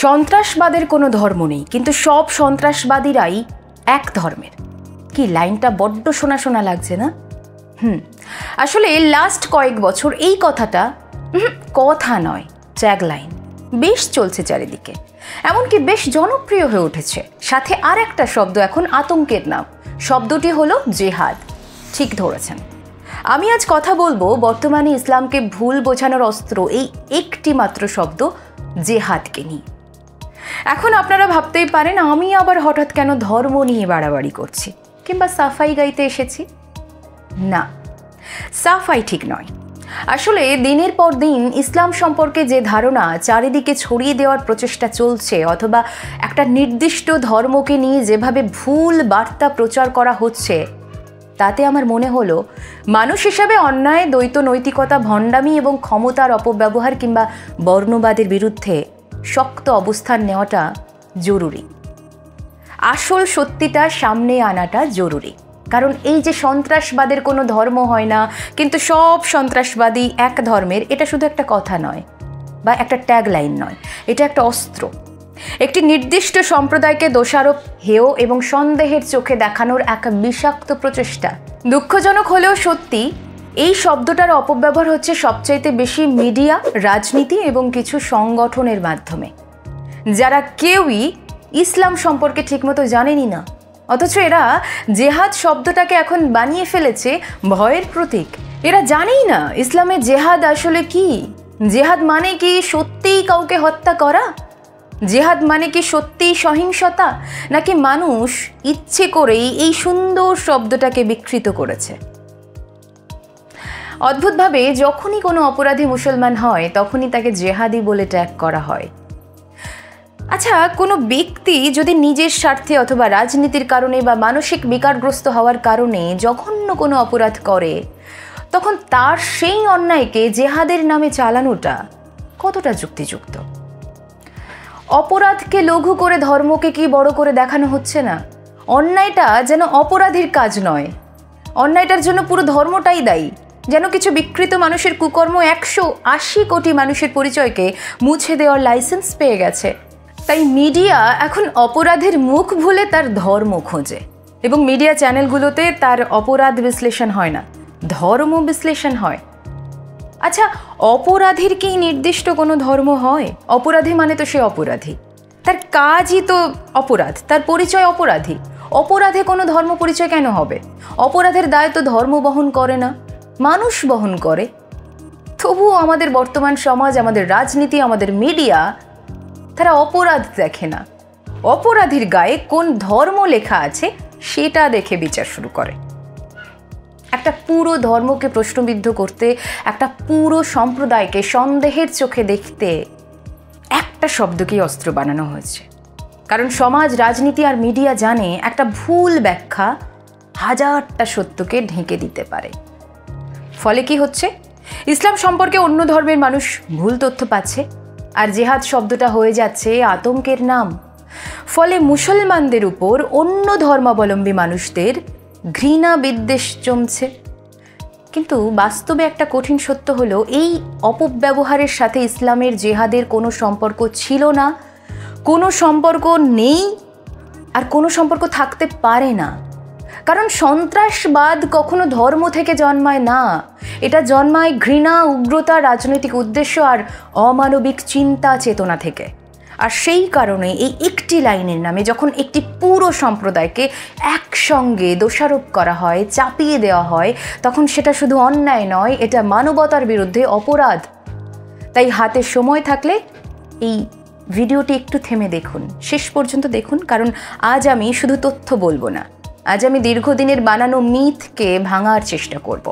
সন্ত্রাসবাদের কোনো ধর্ম নেই, কিন্তু সব সন্ত্রাসবাদীরাই এক ধর্মের। কি লাইনটা বড্ড শোনা শোনা লাগছে না? আসলে লাস্ট কয়েক বছর এই কথাটা কথা নয়, ট্যাগলাইন বেশ চলছে চারিদিকে, এমনকি বেশ জনপ্রিয় হয়ে উঠেছে। সাথে আর একটা শব্দ এখন আতঙ্কের নাম, শব্দটি হলো জেহাদ। ঠিক ধরেছেন। আমি আজ কথা বলবো বর্তমানে ইসলামকে ভুল বোঝানোর অস্ত্র এই একটি মাত্র শব্দ জেহাদকে নিয়ে। এখন আপনারা ভাবতেই পারেন আমি আবার হঠাৎ কেন ধর্ম নিয়ে বাড়াবাড়ি করছি কিংবা সাফাই গাইতে এসেছি। না, সাফাই ঠিক নয়। আসলে দিনের পর দিন ইসলাম সম্পর্কে যে ধারণা চারিদিকে ছড়িয়ে দেওয়ার প্রচেষ্টা চলছে, অথবা একটা নির্দিষ্ট ধর্মকে নিয়ে যেভাবে ভুল বার্তা প্রচার করা হচ্ছে, তাতে আমার মনে হলো মানুষ হিসাবে অন্যায়, দ্বৈত নৈতিকতা, ভণ্ডামি এবং ক্ষমতার অপব্যবহার কিংবা বর্ণবাদের বিরুদ্ধে শক্ত অবস্থান নেওয়াটা জরুরি। আসল সত্যিটা সামনে আনাটা জরুরি। কারণ এই যে সন্ত্রাসবাদের কোনো ধর্ম হয় না, কিন্তু সব সন্ত্রাসবাদী এক ধর্মের, এটা শুধু একটা কথা নয় বা একটা ট্যাগলাইন নয়, এটা একটা অস্ত্র। একটি নির্দিষ্ট সম্প্রদায়কে দোষারোপ, হেয় এবং সন্দেহের চোখে দেখানোর এক বিষাক্ত প্রচেষ্টা। দুঃখজনক হলেও সত্যি, এই শব্দটার অপব্যবহার হচ্ছে সবচাইতে বেশি মিডিয়া, রাজনীতি এবং কিছু সংগঠনের মাধ্যমে, যারা কেউই ইসলাম সম্পর্কে ঠিকমতো জানেনই না। অথচ এরা জেহাদ শব্দটাকে এখন বানিয়ে ফেলেছে ভয়ের প্রতীক। এরা জানেই না ইসলামে জেহাদ আসলে কি। জেহাদ মানে কি সত্যিই কাউকে হত্যা করা? জেহাদ মানে কি সত্যিই সহিংসতা, নাকি মানুষ ইচ্ছে করেই এই সুন্দর শব্দটাকে বিকৃত করেছে? অদ্ভুতভাবে যখনই কোনো অপরাধী মুসলমান হয় তখনই তাকে জেহাদি বলে ট্যাগ করা হয়। আচ্ছা, কোনো ব্যক্তি যদি নিজের স্বার্থে অথবা রাজনীতির কারণে বা মানসিক বিকারগ্রস্ত হওয়ার কারণে জঘন্য কোনো অপরাধ করে, তখন তার সেই অন্যায়কে জেহাদের নামে চালানোটা কতটা যুক্তিযুক্ত? অপরাধকে লঘু করে ধর্মকে কি বড় করে দেখানো হচ্ছে না? অন্যায়টা যেন অপরাধীর কাজ নয়, অন্যায়টার জন্য পুরো ধর্মটাই দায়ী। যেন কিছু বিকৃত মানুষের কুকর্ম 180 কোটি মানুষের পরিচয়কে মুছে দেওয়ার লাইসেন্স পেয়ে গেছে। তাই মিডিয়া এখন অপরাধের মুখ ভুলে তার ধর্ম খোঁজে, এবং মিডিয়া চ্যানেলগুলোতে তার অপরাধ বিশ্লেষণ হয় না, ধর্ম বিশ্লেষণ হয়। আচ্ছা, অপরাধীর কি নির্দিষ্ট কোনো ধর্ম হয়? অপরাধী মানে তো সে অপরাধী, তার কাজই তো অপরাধ, তার পরিচয় অপরাধী। অপরাধে কোনো ধর্ম পরিচয় কেন হবে? অপরাধের দায় তো ধর্ম বহন করে না, মানুষ বহন করে। তবুও আমাদের বর্তমান সমাজ, আমাদের রাজনীতি, আমাদের মিডিয়া, তারা অপরাধ দেখে না, অপরাধীর গায়ে কোন ধর্ম লেখা আছে সেটা দেখে বিচার শুরু করে। একটা পুরো ধর্মকে প্রশ্নবিদ্ধ করতে, একটা পুরো সম্প্রদায়কে সন্দেহের চোখে দেখতে একটা শব্দকেই অস্ত্র বানানো হয়েছে। কারণ সমাজ, রাজনীতি আর মিডিয়া জানে একটা ভুল ব্যাখ্যা হাজারটা সত্যকে ঢেকে দিতে পারে। ফলে কি হচ্ছে? ইসলাম সম্পর্কে অন্য ধর্মের মানুষ ভুল তথ্য পাচ্ছে, আর জেহাদ শব্দটা হয়ে যাচ্ছে আতঙ্কের নাম। ফলে মুসলমানদের উপর অন্য ধর্মাবলম্বী মানুষদের ঘৃণা বিদ্বেষ জমছে। কিন্তু বাস্তবে একটা কঠিন সত্য হলো, এই অপব্যবহারের সাথে ইসলামের জেহাদের কোনো সম্পর্ক ছিল না, কোনো সম্পর্ক নেই, আর কোনো সম্পর্ক থাকতে পারে না। কারণ সন্ত্রাসবাদ কখনো ধর্ম থেকে জন্মায় না, এটা জন্মায় ঘৃণা, উগ্রতা, রাজনৈতিক উদ্দেশ্য আর অমানবিক চিন্তা চেতনা থেকে। আর সেই কারণে এই একটি লাইনের নামে যখন একটি পুরো সম্প্রদায়কে একসঙ্গে দোষারোপ করা হয়, চাপিয়ে দেওয়া হয়, তখন সেটা শুধু অন্যায় নয়, এটা মানবতার বিরুদ্ধে অপরাধ। তাই হাতে সময় থাকলে এই ভিডিওটি একটু থেমে দেখুন, শেষ পর্যন্ত দেখুন। কারণ আজ আমি শুধু তথ্য বলবো না, আজ আমি দীর্ঘদিনের বানানো মিথকে ভাঙার চেষ্টা করব,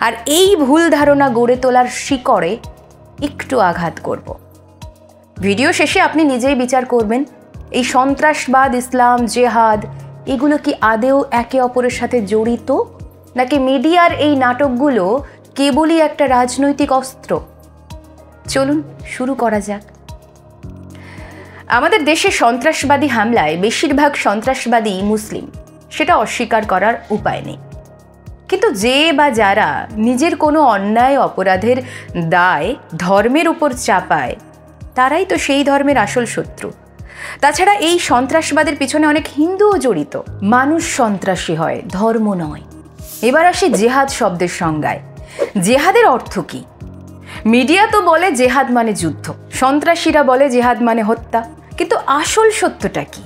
আর এই ভুল ধারণা গড়ে তোলার শিকড়ে একটু আঘাত করব। ভিডিও শেষে আপনি নিজেই বিচার করবেন, এই সন্ত্রাসবাদ, ইসলাম, জেহাদ, এগুলো কি আদেও একে অপরের সাথে জড়িত, নাকি মিডিয়ার এই নাটকগুলো কেবলই একটা রাজনৈতিক অস্ত্র? চলুন শুরু করা যাক। আমাদের দেশে সন্ত্রাসবাদী হামলায় বেশিরভাগ সন্ত্রাসবাদী মুসলিম, সেটা অস্বীকার করার উপায় নেই। কিন্তু যে বা যারা নিজের কোনো অন্যায়, অপরাধের দায় ধর্মের উপর চাপায়, তারাই তো সেই ধর্মের আসল শত্রু। তাছাড়া এই সন্ত্রাসবাদের পিছনে অনেক হিন্দুও জড়িত। মানুষ সন্ত্রাসী হয়, ধর্ম নয়। এবার আসি জেহাদ শব্দের সংজ্ঞায়। জেহাদের অর্থ কি? মিডিয়া তো বলে জেহাদ মানে যুদ্ধ, সন্ত্রাসীরা বলে জেহাদ মানে হত্যা, কিন্তু আসল সত্যটা কি?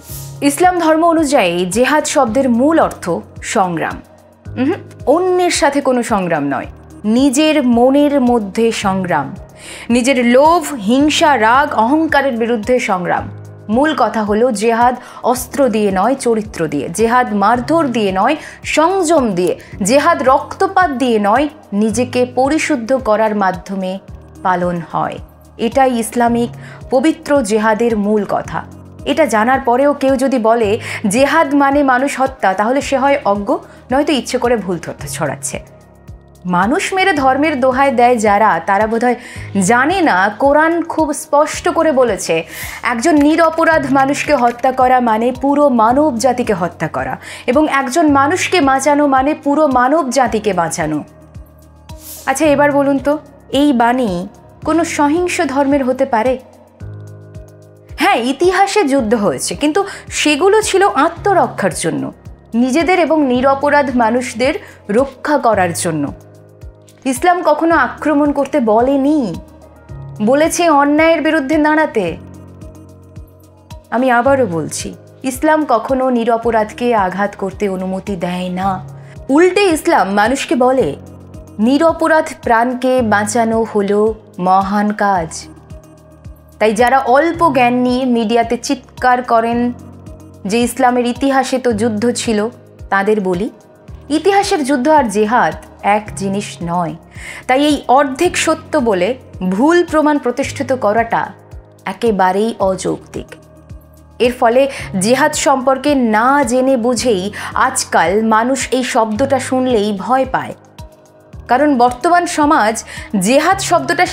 ইসলাম ধর্ম অনুযায়ী জেহাদ শব্দের মূল অর্থ সংগ্রাম। অন্যের সাথে কোনো সংগ্রাম নয়, নিজের মনের মধ্যে সংগ্রাম, নিজের লোভ, হিংসা, রাগ, অহংকারের বিরুদ্ধে সংগ্রাম। মূল কথা হলো জেহাদ অস্ত্র দিয়ে নয়, চরিত্র দিয়ে। জেহাদ মারধর দিয়ে নয়, সংযম দিয়ে। জেহাদ রক্তপাত দিয়ে নয়, নিজেকে পরিশুদ্ধ করার মাধ্যমে পালন হয়। এটাই ইসলামিক পবিত্র জেহাদের মূল কথা। এটা জানার পরেও কেউ যদি বলে জেহাদ মানে মানুষ হত্যা, তাহলে সে হয় অজ্ঞ, নয়তো ইচ্ছে করে ভুল তথ্য ছড়াচ্ছে। মানুষ মেরে ধর্মের দোহাই দেয় যারা, তারা বোধহয় জানে না কোরআন খুব স্পষ্ট করে বলেছে একজন নিরপরাধ মানুষকে হত্যা করা মানে পুরো মানব জাতিকে হত্যা করা, এবং একজন মানুষকে বাঁচানো মানে পুরো মানব জাতিকে বাঁচানো। আচ্ছা, এবার বলুন তো, এই বাণী কোনো সহিংস ধর্মের হতে পারে? হ্যাঁ, ইতিহাসে যুদ্ধ হয়েছে, কিন্তু সেগুলো ছিল আত্মরক্ষার জন্য, নিজেদের এবং নিরপরাধ মানুষদের রক্ষা করার জন্য। ইসলাম কখনো আক্রমণ করতে বলেনি, বলেছে অন্যায়ের বিরুদ্ধে দাঁড়াতে। আমি আবারও বলছি, ইসলাম কখনো নিরপরাধকে আঘাত করতে অনুমতি দেয় না। উল্টে ইসলাম মানুষকে বলে নিরপরাধ প্রাণকে বাঁচানো হলো মহান কাজ। তাই যারা অল্প জ্ঞান নিয়ে মিডিয়াতে চিৎকার করেন যে ইসলামের ইতিহাসে তো যুদ্ধ ছিল, তাদের বলি ইতিহাসের যুদ্ধ আর জেহাদ এক জিনিস নয়। তাই এই অর্ধেক সত্য বলে ভুল প্রমাণ প্রতিষ্ঠিত করাটা একেবারেই অযৌক্তিক। এর ফলে জেহাদ সম্পর্কে না জেনে বুঝেই আজকাল মানুষ এই শব্দটা শুনলেই ভয় পায়। কারণ বর্তমান সমাজ জেহাদ শব্দটা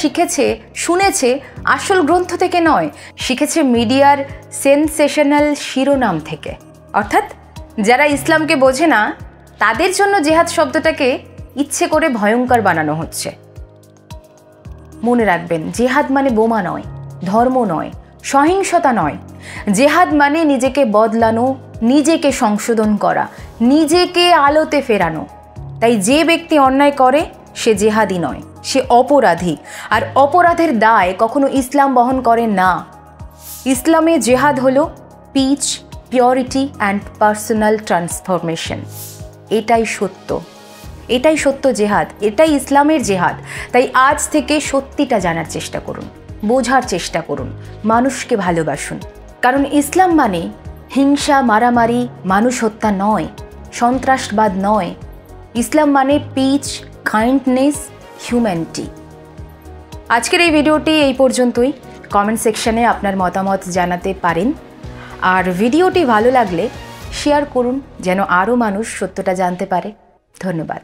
শুনেছে আসল গ্রন্থ থেকে নয়, শিখেছে মিডিয়ার সেনসেশনাল শিরোনাম থেকে। অর্থাৎ যারা ইসলামকে বোঝে না, তাদের জন্য জেহাদ শব্দটাকে ইচ্ছে করে ভয়ঙ্কর বানানো হচ্ছে। মনে রাখবেন, জেহাদ মানে বোমা নয়, ধর্ম নয়, সহিংসতা নয়। জেহাদ মানে নিজেকে বদলানো, নিজেকে সংশোধন করা, নিজেকে আলোতে ফেরানো। তাই যে ব্যক্তি অন্যায় করে সে জেহাদি নয়, সে অপরাধী। আর অপরাধের দায় কখনো ইসলাম বহন করে না। ইসলামে জেহাদ হলো peace, purity and personal transformation. এটাই সত্য, এটাই সত্য জেহাদ, এটাই ইসলামের জেহাদ। তাই আজ থেকে সত্যিটা জানার চেষ্টা করুন, বোঝার চেষ্টা করুন, মানুষকে ভালোবাসুন। কারণ ইসলাম মানে হিংসা, মারামারি, মানুষ হত্যা নয়, সন্ত্রাসবাদ নয়। ইসলাম মানে পিচ, কাইন্ডনেস, হিউম্যানিটি। আজকের এই ভিডিওটি এই পর্যন্তই। কমেন্ট সেকশনে আপনার মতামত জানাতে পারেন। আর ভিডিওটি ভালো লাগলে শেয়ার করুন, যেন আরও মানুষ সত্যটা জানতে পারে। ধন্যবাদ।